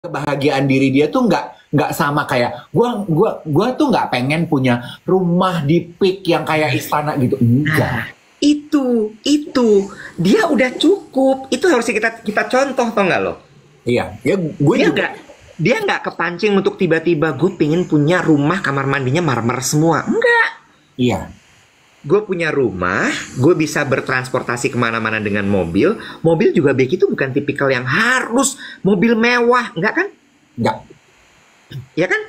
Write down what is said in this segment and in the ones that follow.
kebahagiaan diri dia tuh nggak sama kayak gua tuh nggak pengen punya rumah di peak yang kayak istana gitu, enggak. Itu dia udah cukup. Itu harus kita contoh, tau nggak lo? Iya, ya gue Dia juga. nggak dia nggak kepancing untuk tiba-tiba gue pengen punya rumah kamar mandinya marmer semua. Enggak. Iya, Gue punya rumah, gue bisa bertransportasi kemana-mana dengan mobil. Mobil juga Becky itu bukan tipikal yang harus mobil mewah, enggak kan? enggak. Ya kan?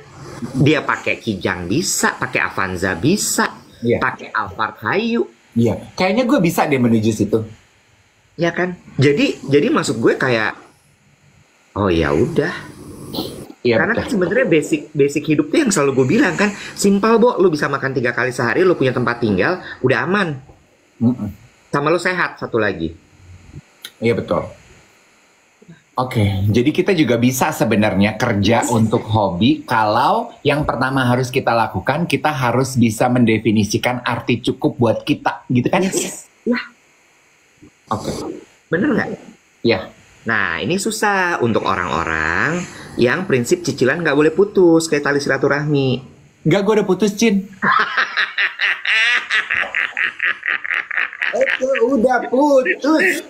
Dia pakai Kijang bisa, pakai Avanza bisa, Iya, pakai Alphard Hayu, iya. Kayaknya gue bisa deh menuju situ. ya kan? Jadi maksud gue kayak, oh ya udah. Iya Karena kan betul. sebenarnya basic hidup tuh yang selalu gue bilang kan, simpel Bo, lu bisa makan 3 kali sehari, lu punya tempat tinggal, udah aman. Mm-mm. Sama lu sehat satu lagi. Iya betul. Oke, jadi kita juga bisa sebenarnya kerja untuk hobi kalau yang pertama harus kita lakukan, kita harus bisa mendefinisikan arti cukup buat kita, gitu kan? Yes. Ya, Oke, bener nggak? ya. Nah, ini susah untuk orang-orang yang prinsip cicilan nggak boleh putus kayak tali silaturahmi. Enggak, gue udah putus, Cin. Itu udah putus.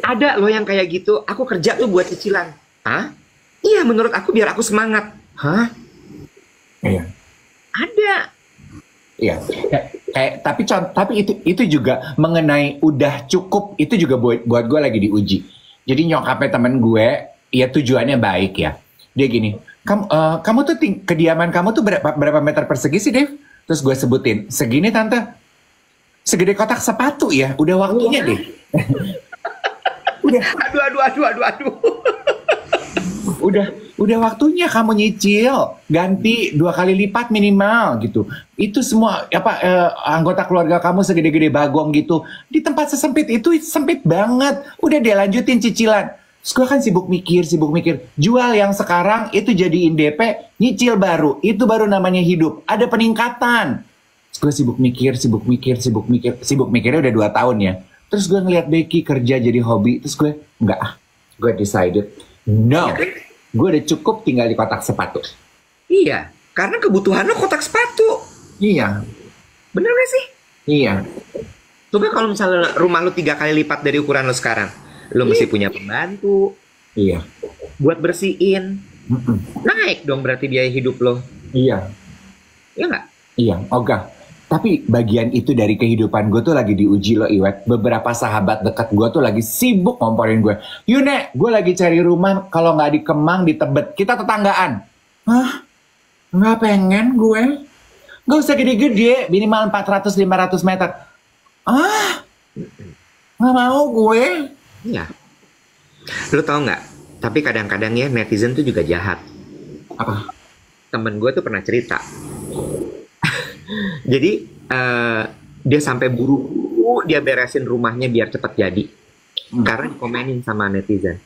Ada loh yang kayak gitu, aku kerja tuh buat cicilan. Hah? Iya, menurut aku biar aku semangat. Hah? Iya. Ada. Iya, tapi itu juga mengenai udah cukup, itu juga buat gue lagi diuji. Jadi nyokapnya temen gue, ya tujuannya baik ya. Dia gini, kamu tuh kediaman kamu tuh berapa meter persegi sih, Dev? Terus gue sebutin, segini tante, segede kotak sepatu ya. Udah waktunya deh. Udah Aduh. udah waktunya kamu nyicil, ganti 2 kali lipat minimal gitu. Itu semua anggota keluarga kamu segede-gede bagong gitu. Di tempat sesempit itu sempit banget. Udah deh lanjutin cicilan. Terus gue kan sibuk mikir. Jual yang sekarang itu jadiin DP, nyicil baru. Itu baru namanya hidup. Ada peningkatan. Terus gue sibuk mikirnya udah 2 tahun ya. Terus gue ngeliat Becky kerja jadi hobi. Terus gue decided, no. Gue udah cukup tinggal di kotak sepatu. Iya, karena kebutuhan lo kotak sepatu. Iya, Bener gak sih? iya, Coba kalau misalnya rumah lo 3 kali lipat dari ukuran lo sekarang, lo mesti punya pembantu iya. buat bersihin. Mm-mm. Naik dong berarti biaya hidup lo. Iya, Ya nggak? iya, ogah. Tapi bagian itu dari kehidupan gue tuh lagi diuji loh, Iwet. Beberapa sahabat dekat gue tuh lagi sibuk ngomporin gue. Yune, gue lagi cari rumah, kalau nggak di Kemang, di Tebet. Kita tetanggaan. Hah? Nggak pengen gue. Nggak usah gede-gede, minimal 400-500 meter. Ah, nggak mau gue. Iya. Lo tau nggak? Tapi kadang-kadang ya netizen tuh juga jahat. Apa? Temen gue tuh pernah cerita. Jadi dia sampai buru-buru dia beresin rumahnya biar cepat jadi. Karena dikomenin sama netizen.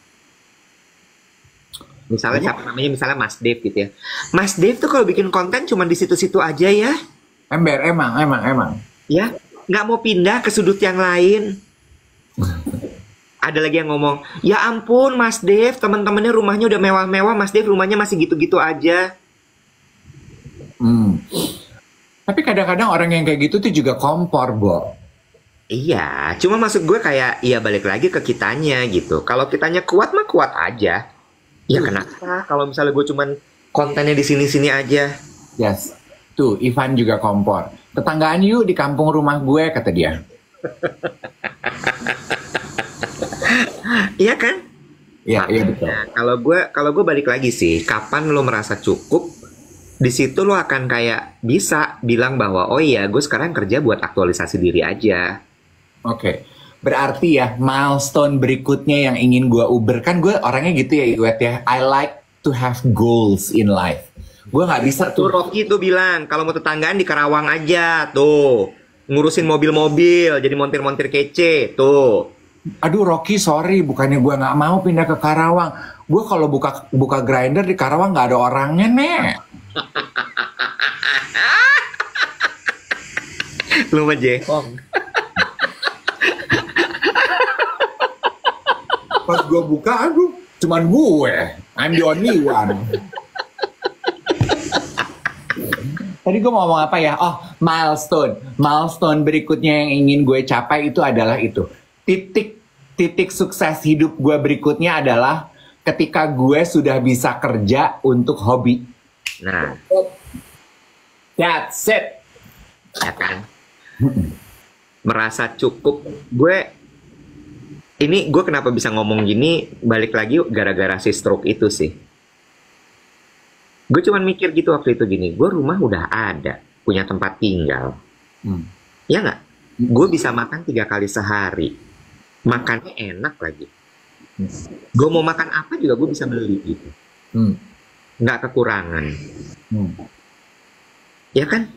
Misalnya siapa namanya, misalnya Mas Dev gitu ya. Mas Dev tuh kalau bikin konten cuma di situ-situ aja ya. Ember, emang. Ya, nggak mau pindah ke sudut yang lain. Ada lagi yang ngomong, ya ampun Mas Dev, teman-temannya rumahnya udah mewah-mewah, Mas Dev rumahnya masih gitu-gitu aja. Tapi kadang-kadang orang yang kayak gitu tuh juga kompor, Bo. Iya, cuma maksud gue kayak, ya balik lagi ke kitanya gitu. Kalau kitanya kuat mah kuat aja. Ya kenapa? Kalau misalnya gue cuman kontennya di sini-sini aja. Yes. Tuh, Ivan juga kompor. Tetanggaan yuk di kampung rumah gue, kata dia. Iya kan? Iya, iya betul. Nah, kalau gue balik lagi sih, kapan lo merasa cukup, di situ lo akan kayak bisa bilang bahwa oh iya, gue sekarang kerja buat aktualisasi diri aja. Oke. Berarti ya, milestone berikutnya yang ingin gue uber. Kan gue orangnya gitu ya, Iwet ya. I like to have goals in life. Gue nggak bisa Tuh tuh. Rocky tuh bilang, kalau mau tetanggaan di Karawang aja, tuh. Ngurusin mobil-mobil, jadi montir-montir kece, tuh. Aduh Rocky, sorry. Bukannya gue nggak mau pindah ke Karawang. Gue kalau buka grinder di Karawang nggak ada orangnya, Nek. Lu mah jehong. Pas gue buka, aduh, Cuman gue, I'm the only one. Tadi gue mau ngomong apa ya? Oh, milestone. Milestone berikutnya yang ingin gue capai itu adalah itu. Titik sukses hidup gue berikutnya adalah ketika gue sudah bisa kerja untuk hobi. Nah, that's it. ya kan? Merasa cukup. Gue kenapa bisa ngomong gini, balik lagi gara-gara si stroke itu sih. Gue cuman mikir gitu waktu itu gini, gue rumah udah ada, punya tempat tinggal. Ya nggak? Gue bisa makan 3 kali sehari. Makannya enak lagi. Gue mau makan apa juga gue bisa beli gitu. Nggak kekurangan. Ya kan?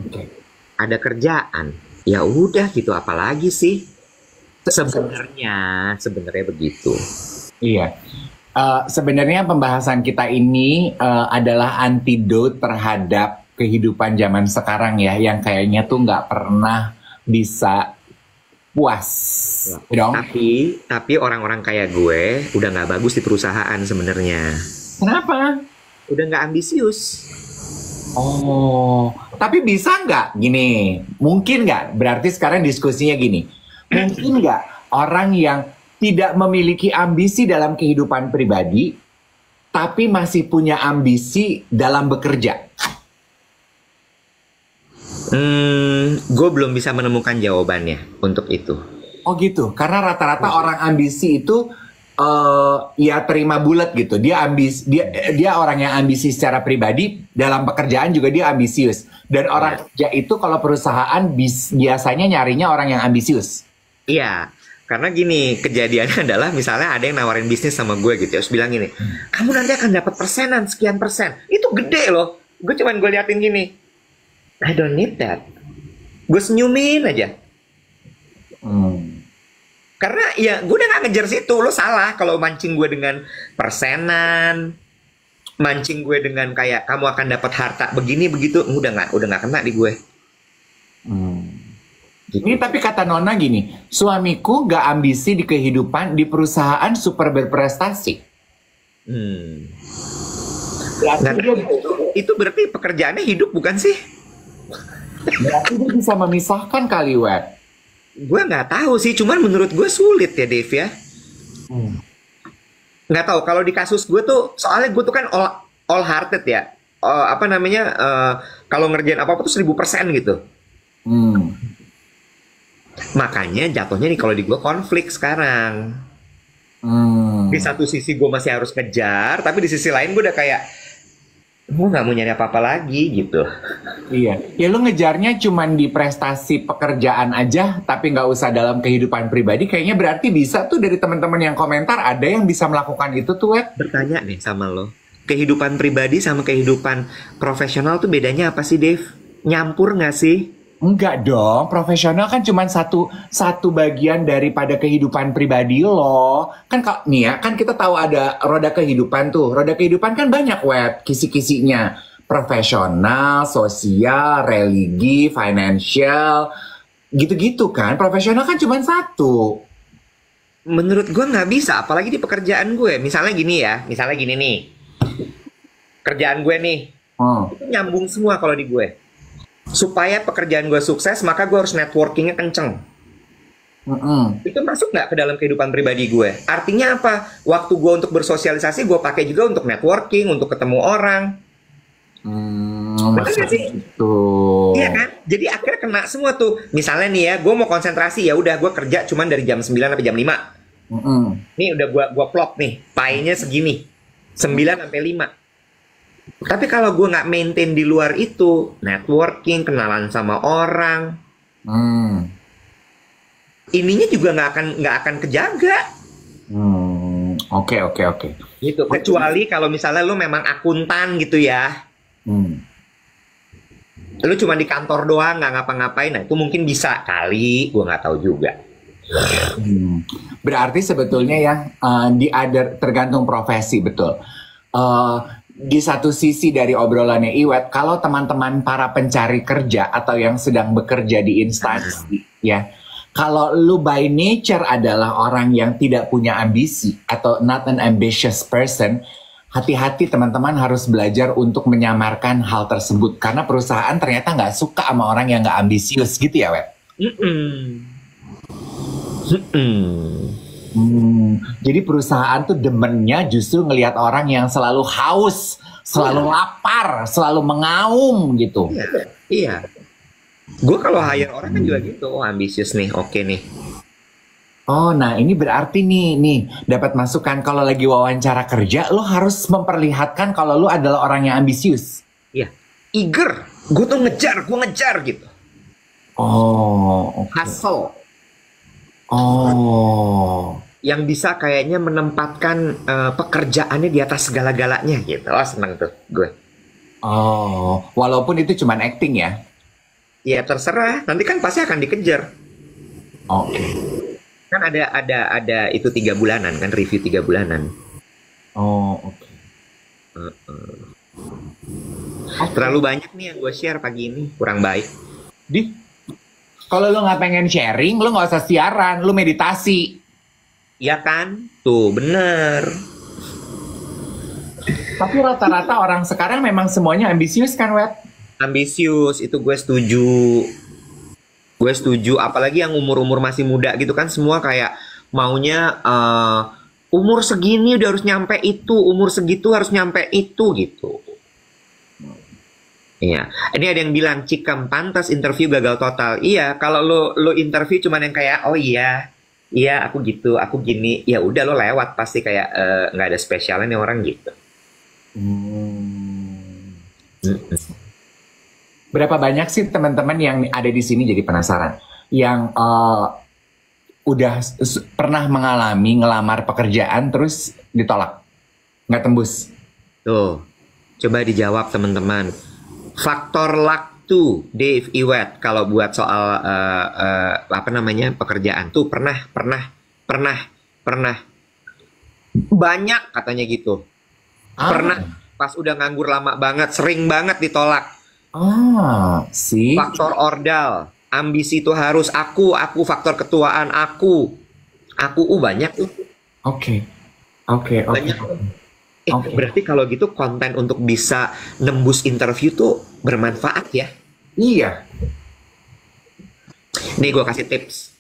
Okay. Ada kerjaan. Ya udah gitu, apalagi sih? Sebenarnya begitu. Iya. Sebenarnya pembahasan kita ini adalah antidot terhadap kehidupan zaman sekarang ya, yang kayaknya tuh nggak pernah bisa puas. Ya. Dong? Tapi orang-orang kayak gue udah nggak bagus di perusahaan sebenarnya. Kenapa? Udah nggak ambisius. Oh, tapi bisa nggak gini? Mungkin nggak? Berarti sekarang diskusinya gini. Mungkin nggak orang yang tidak memiliki ambisi dalam kehidupan pribadi, tapi masih punya ambisi dalam bekerja? Gue belum bisa menemukan jawabannya untuk itu. Oh gitu, karena rata-rata orang ambisi itu ya terima bulat gitu. Dia orang yang ambisi secara pribadi, dalam pekerjaan juga dia ambisius. Dan orang kerja itu kalau perusahaan biasanya nyarinya orang yang ambisius. Iya, karena gini, kejadiannya adalah misalnya ada yang nawarin bisnis sama gue gitu, terus bilang gini, kamu nanti akan dapat persenan sekian persen. Itu gede loh. Gue liatin gini, I don't need that. Gue senyumin aja. Karena ya gue udah gak ngejar situ. Lo salah kalau mancing gue dengan persenan, mancing gue dengan kayak kamu akan dapat harta begini begitu. Udah gak kena di gue. Ini tapi kata Nona gini, suamiku gak ambisi di kehidupan, di perusahaan super berprestasi. Itu berarti pekerjaannya hidup bukan sih? Berarti dia bisa memisahkan kali, Wet. Gue nggak tahu sih, cuman menurut gue sulit ya, Dave ya. Nggak tahu kalau di kasus gue tuh, soalnya gue tuh kan all hearted ya. Kalau ngerjain apa-apa tuh 1000% gitu. Makanya jatuhnya nih kalau di gue konflik sekarang. Di satu sisi gue masih harus ngejar, tapi di sisi lain gue udah kayak gue nggak mau nyari apa-apa lagi gitu. Iya, ya lu ngejarnya cuman di prestasi pekerjaan aja, tapi nggak usah dalam kehidupan pribadi. Kayaknya berarti bisa tuh dari teman-teman yang komentar ada yang bisa melakukan itu tuh, Wet. Bertanya nih sama lo, kehidupan pribadi sama kehidupan profesional tuh bedanya apa sih, Dave? Nyampur nggak sih? Enggak dong, profesional kan cuma satu bagian daripada kehidupan pribadi lo. Kan nih ya, kan kita tahu ada roda kehidupan tuh. Roda kehidupan kan banyak, Web, kisi-kisinya. Profesional, sosial, religi, financial, gitu-gitu kan. Profesional kan cuma satu. Menurut gue nggak bisa, apalagi di pekerjaan gue. Misalnya gini nih. Kerjaan gue nih, itu nyambung semua kalau di gue. Supaya pekerjaan gue sukses, maka gue harus networkingnya kenceng. Itu masuk nggak ke dalam kehidupan pribadi gue? Artinya apa? Waktu gue untuk bersosialisasi, gue pakai juga untuk networking, untuk ketemu orang. Betul sih? Iya kan? Jadi akhirnya kena semua tuh. Misalnya nih ya, gue mau konsentrasi, ya udah gue kerja cuman dari jam 9 sampai jam 5. Nih udah gue plot nih, pie-nya segini. 9 sampai 5. Tapi kalau gue nggak maintain di luar itu, networking, kenalan sama orang, ininya juga nggak akan kejaga. Oke. Gitu. Kecuali kalau misalnya lu memang akuntan gitu ya, lu cuma di kantor doang nggak ngapa-ngapain, nah itu mungkin bisa kali, gue nggak tahu juga. Berarti sebetulnya ya tergantung profesi, betul. Di satu sisi dari obrolannya Iwet, kalau teman-teman para pencari kerja atau yang sedang bekerja di instansi, ya, Kalau lu by nature adalah orang yang tidak punya ambisi atau not an ambitious person, hati-hati teman-teman harus belajar untuk menyamarkan hal tersebut. Karena perusahaan ternyata nggak suka sama orang yang nggak ambisius gitu ya, Web? Jadi perusahaan tuh demennya justru ngelihat orang yang selalu haus, selalu lapar, selalu mengaum gitu. Iya. Gue kalau hire orang kan juga gitu, ambisius nih, oke nih. Oh, nah ini berarti nih dapat masukan kalau lagi wawancara kerja, lo harus memperlihatkan kalau lo adalah orang yang ambisius. Iya, eager. Gue tuh ngejar gitu. Oh, okay. Hustle. Oh. Yang bisa kayaknya menempatkan pekerjaannya di atas segala-galanya gitu. Oh, seneng tuh gue. Oh, walaupun itu cuman acting ya? Ya terserah, nanti kan pasti akan dikejar. Oke. Kan ada itu 3 bulanan kan, review 3 bulanan. Oh, oke. Terlalu banyak nih yang gue share pagi ini, kurang baik. Kalau lo nggak pengen sharing, lo nggak usah siaran, lo meditasi. Iya kan? Tuh, bener. Tapi rata-rata orang sekarang memang semuanya ambisius kan, Wet? Ambisius, itu gue setuju. Gue setuju, apalagi yang umur-umur masih muda gitu kan, semua kayak maunya umur segini udah harus nyampe itu, umur segitu harus nyampe itu gitu. Iya, ini ada yang bilang Cikam pantas interview gagal total. Iya, kalau lo interview cuman yang kayak oh iya aku gitu, aku gini, ya udah lo lewat pasti kayak nggak ada spesialnya nih orang gitu. Berapa banyak sih teman-teman yang ada di sini jadi penasaran, yang udah pernah mengalami ngelamar pekerjaan terus ditolak, nggak tembus? Tuh, coba dijawab teman-teman. Faktor luck tuh, Dave Iwet, kalau buat soal pekerjaan tuh pernah banyak katanya gitu. Pernah pas udah nganggur lama banget, sering banget ditolak. Sih. Faktor ordal, ambisi itu harus aku faktor ketuaan aku banyak tuh. Oke. Banyak. Berarti kalau gitu konten untuk bisa nembus interview tuh bermanfaat ya? Iya. Nih gue kasih tips.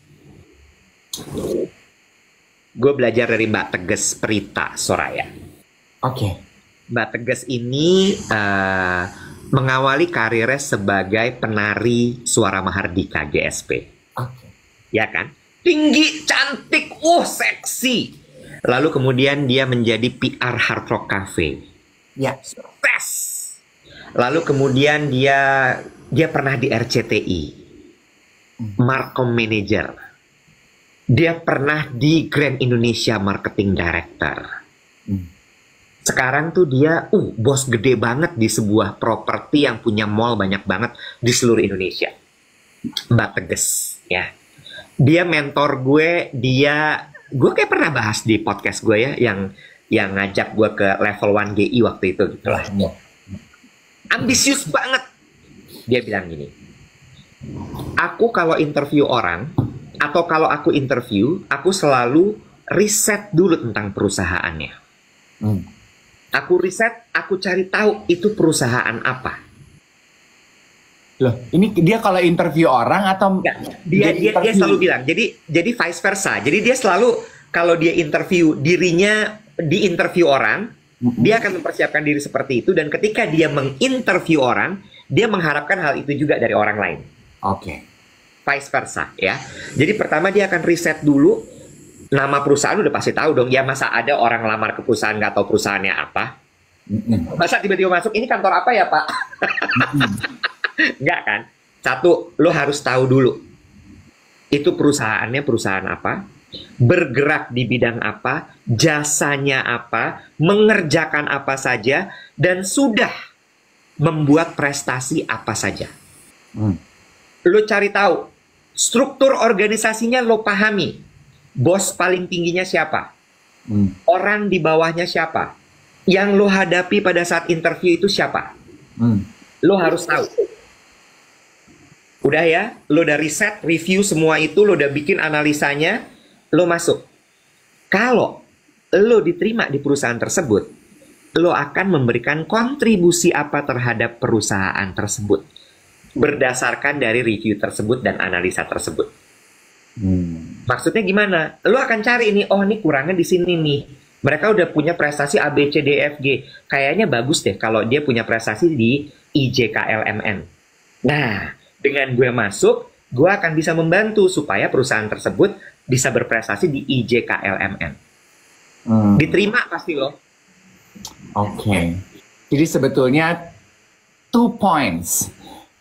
Gue belajar dari Mbak Teges Prita Soraya. Oke. Mbak Teges ini mengawali karirnya sebagai penari suara Mahardika GSP. Ya kan? Tinggi, cantik, seksi. Lalu kemudian dia menjadi PR Hard Rock Cafe. Ya. Sukses. Lalu kemudian dia pernah di RCTI. Markom Manager. Dia pernah di Grand Indonesia Marketing Director. Sekarang tuh dia bos gede banget di sebuah properti yang punya mall banyak banget di seluruh Indonesia. Mbak Teges ya. Dia mentor gue, gue kayak pernah bahas di podcast gue ya, yang ngajak gue ke level 1 GI waktu itu gitu lah. Ambisius banget. Dia bilang gini, aku kalau interview orang atau kalau aku interview, aku selalu riset dulu tentang perusahaannya. Aku riset, aku cari tahu itu perusahaan apa. Loh, ini dia kalau interview orang atau dia selalu bilang. Jadi vice versa. Jadi dia selalu kalau dia interview dirinya di interview orang, dia akan mempersiapkan diri seperti itu, dan ketika dia menginterview orang, dia mengharapkan hal itu juga dari orang lain. Oke. Vice versa ya. Jadi pertama dia akan riset dulu. Nama perusahaan udah pasti tahu dong. Ya masa ada orang lamar ke perusahaan nggak tahu perusahaannya apa? Masa tiba-tiba masuk, ini kantor apa ya Pak? Enggak kan? Satu, lo harus tahu dulu. Itu perusahaannya perusahaan apa? Bergerak di bidang apa? Jasanya apa? Mengerjakan apa saja? Dan sudah membuat prestasi apa saja. Lo cari tahu. Struktur organisasinya lo pahami. Bos paling tingginya siapa? Orang di bawahnya siapa? Yang lo hadapi pada saat interview itu siapa? Lo harus tahu. Udah ya, lo udah riset, review semua itu, lo udah bikin analisanya, lo masuk. Kalau lo diterima di perusahaan tersebut, lo akan memberikan kontribusi apa terhadap perusahaan tersebut berdasarkan dari review tersebut dan analisa tersebut. Maksudnya gimana? Lo akan cari ini, oh ini kurangnya di sini nih. Mereka udah punya prestasi A, B, C, D, F, G. Kayaknya bagus deh kalau dia punya prestasi di IJKLMN. Nah, dengan gue masuk, gue akan bisa membantu supaya perusahaan tersebut bisa berprestasi di IJKLMN. Diterima pasti lo. Oke. Jadi sebetulnya 2 points.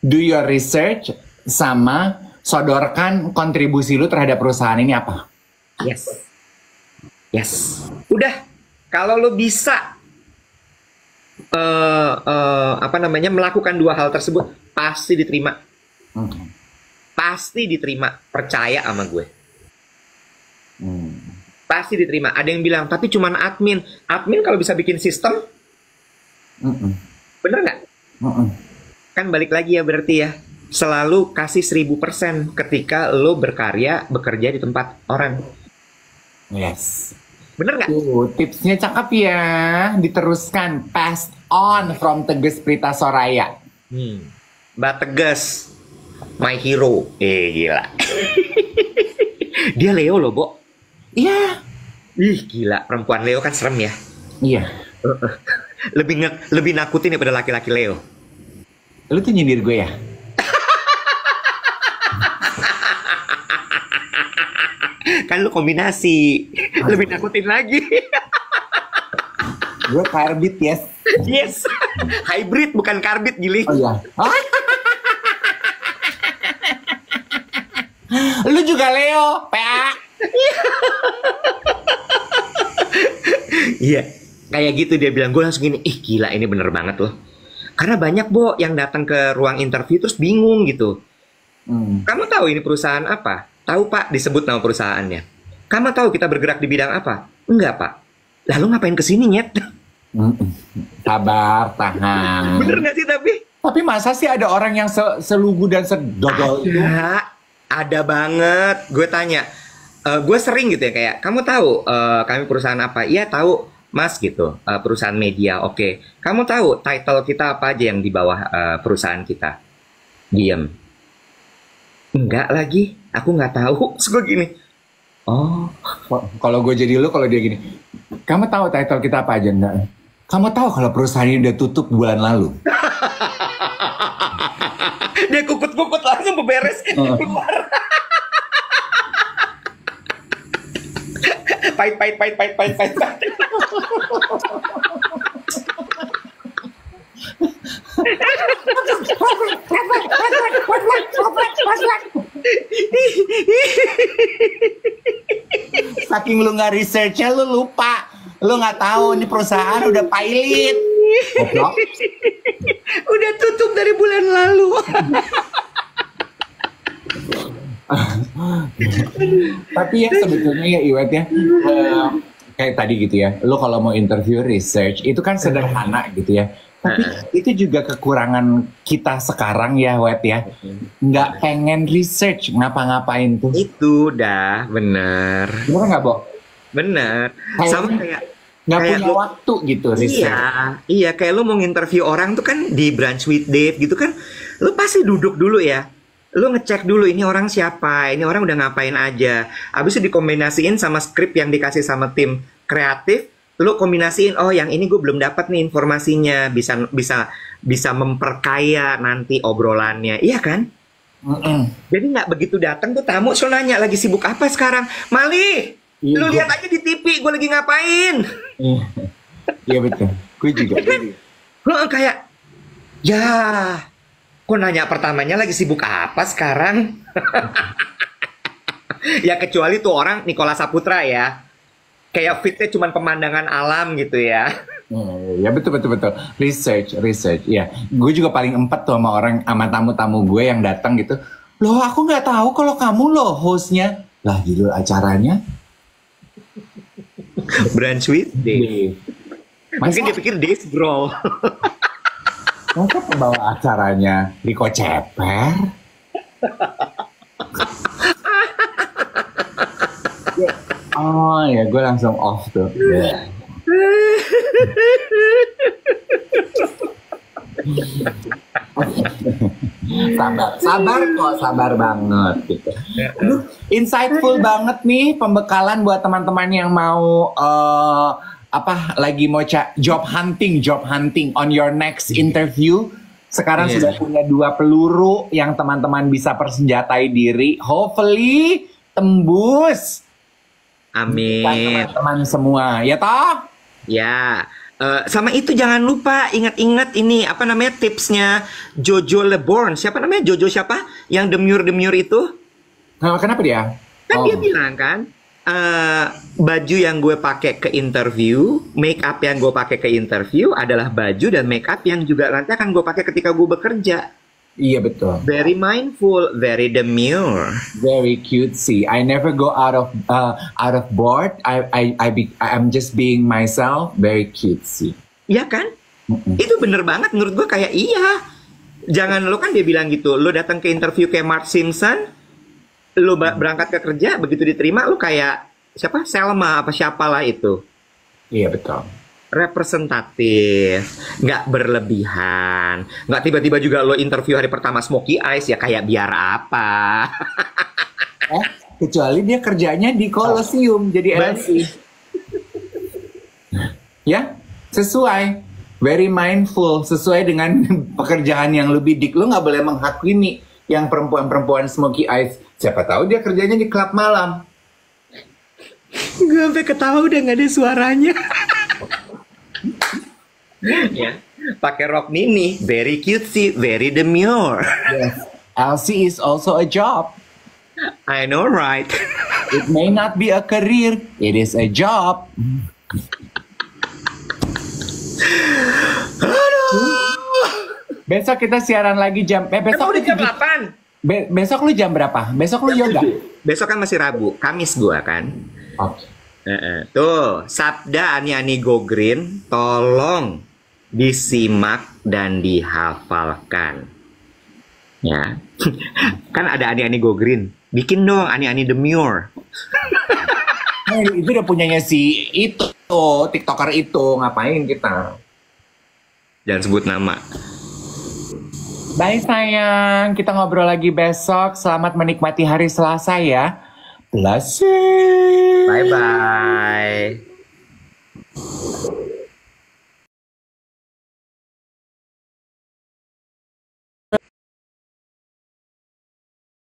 Do your research sama sodorkan kontribusi lu terhadap perusahaan ini apa? Yes. Yes. Udah. Kalau lo bisa melakukan 2 hal tersebut, pasti diterima. Pasti diterima. Percaya sama gue. Pasti diterima. Ada yang bilang, tapi cuman admin. Admin kalau bisa bikin sistem, bener nggak? Kan balik lagi ya berarti ya. Selalu kasih 1000% ketika lo bekerja di tempat orang. Yes. Bener nggak? Tipsnya cakep ya. Diteruskan. Pass on from Teges Prita Soraya. Mbak Teges, my hero. Gila. Dia Leo loh, Bo. Iya. Ih, gila. Perempuan Leo kan serem ya. Iya. Lebih nakutin daripada laki-laki Leo. Lu tuh nyindir gue ya? Kan lu kombinasi. Lebih nakutin lagi. Gue karbit, yes. Yes. Hybrid bukan karbit, Gili. Oh iya. Lu juga Leo, PA. Iya. Kayak gitu dia bilang, gue langsung gini, ih gila ini bener banget loh. Karena banyak, Bo, yang datang ke ruang interview terus bingung gitu. Kamu tahu ini perusahaan apa? Tahu, Pak, disebut nama perusahaannya. Kamu tahu kita bergerak di bidang apa? Enggak, Pak. Lalu ngapain kesini, Nyet? Sabar, tahan. Bener gak sih tapi? Tapi masa sih ada orang yang selugu dan sedodol itu? Ada banget. Gue tanya, gue sering gitu ya kayak, kamu tahu kami perusahaan apa? Iya tahu, Mas gitu. Perusahaan media, oke. Kamu tahu title kita apa aja yang di bawah perusahaan kita? Diam. Enggak lagi, aku nggak tahu. Terus gue gini, oh, kalau gue jadi lu, kalau dia gini, kamu tahu title kita apa aja? Enggak. Kamu tahu kalau perusahaan ini udah tutup bulan lalu? Dia kukut-kukut langsung beberes keluar. Pahit. Saking lu nggak researchnya, lu lupa. Lu nggak tahu ini perusahaan udah pailit. Udah tutup dari bulan lalu. Tapi ya sebetulnya ya Iwet ya, kayak tadi gitu ya, lu kalau mau interview research itu kan sederhana gitu ya. Tapi itu juga kekurangan kita sekarang ya, Wet ya. Nggak pengen research ngapa-ngapain tuh. Itu dah, bener. Bener nggak, Bo? Bener. Sama kayak nggak punya waktu gitu research. Iya, kayak lu mau nginterview orang tuh kan di Brunch with Dave gitu kan, lu pasti duduk dulu ya. Lu ngecek dulu ini orang siapa, ini orang udah ngapain aja. Habis itu dikombinasiin sama skrip yang dikasih sama tim kreatif. Lu kombinasiin, oh yang ini gue belum dapat nih informasinya, bisa memperkaya nanti obrolannya, iya kan? Jadi nggak begitu datang tuh tamu, so nanya lagi sibuk apa sekarang, Mali, lu lihat aja di TV, gue lagi ngapain? Iya betul, gue juga. Kayak, ya, kok nanya pertamanya lagi sibuk apa sekarang? Ya kecuali tuh orang Nicholas Saputra ya. Kayak fitnya cuma pemandangan alam gitu ya. Ya betul. Research. Ya, gue juga paling empat tuh sama tamu-tamu gue yang datang gitu. Loh, aku nggak tahu kalau kamu loh hostnya. Lah, judul acaranya Brunch with Dave. Mungkin dia pikir Dave Grohl. Masa pembawa acaranya Riko Ceper? Oh ya, gue langsung off tuh. Yeah. Sabar kok, sabar banget gitu. Aduh, insightful banget nih pembekalan buat teman-teman yang mau lagi mau job hunting on your next interview. Sekarang sudah punya 2 peluru yang teman-teman bisa persenjatai diri. Hopefully tembus. Amin. Teman-teman semua, ya toh? Ya. Sama itu jangan lupa ingat-ingat ini apa namanya tipsnya Jojo LeBorn. Siapa namanya Jojo siapa? Yang demure itu? Kenapa dia? Kan dia bilang kan baju yang gue pakai ke interview, make up yang gue pakai ke interview adalah baju dan make up yang juga nanti akan gue pakai ketika gue bekerja. Iya betul. Very mindful, very demure, very cutesy. I never go out of board. I'm just being myself. Very cutesy. Iya kan? Itu bener banget menurut gue kayak iya. Jangan lo kan dia bilang gitu. Lo datang ke interview kayak Mark Simpson, lo berangkat ke kerja begitu diterima lo kayak siapa? Selma apa siapalah itu. Iya betul. Representatif, nggak berlebihan, nggak tiba-tiba juga lo interview hari pertama Smoky Eyes ya kayak biar apa. Kecuali dia kerjanya di Colosseum jadi MC. Ya, sesuai, very mindful, sesuai dengan pekerjaan yang lebih dik. Lo nggak boleh menghakimi yang perempuan-perempuan Smoky Eyes. Siapa tahu dia kerjanya di klub malam. Gue sampai ketawa udah nggak ada suaranya. Ya, pakai rok mini, very cutesy, very demure. Yes. Elsie is also a job. I know, right? It may not be a career, it is a job. Besok kita siaran lagi besok udah jam 8. Besok lu jam berapa? Besok lu yoga? Besok kan masih Rabu, Kamis gua kan. Oke. Tuh, Sabda Ani Go Green, tolong disimak dan dihafalkan. Ya. Kan ada Ani Go Green. Bikin dong Ani Demure. Itu udah punyanya si itu, TikToker itu. Ngapain kita? Jangan sebut nama. Bye sayang, kita ngobrol lagi besok. Selamat menikmati hari Selasa ya. Blessing. Bye-bye.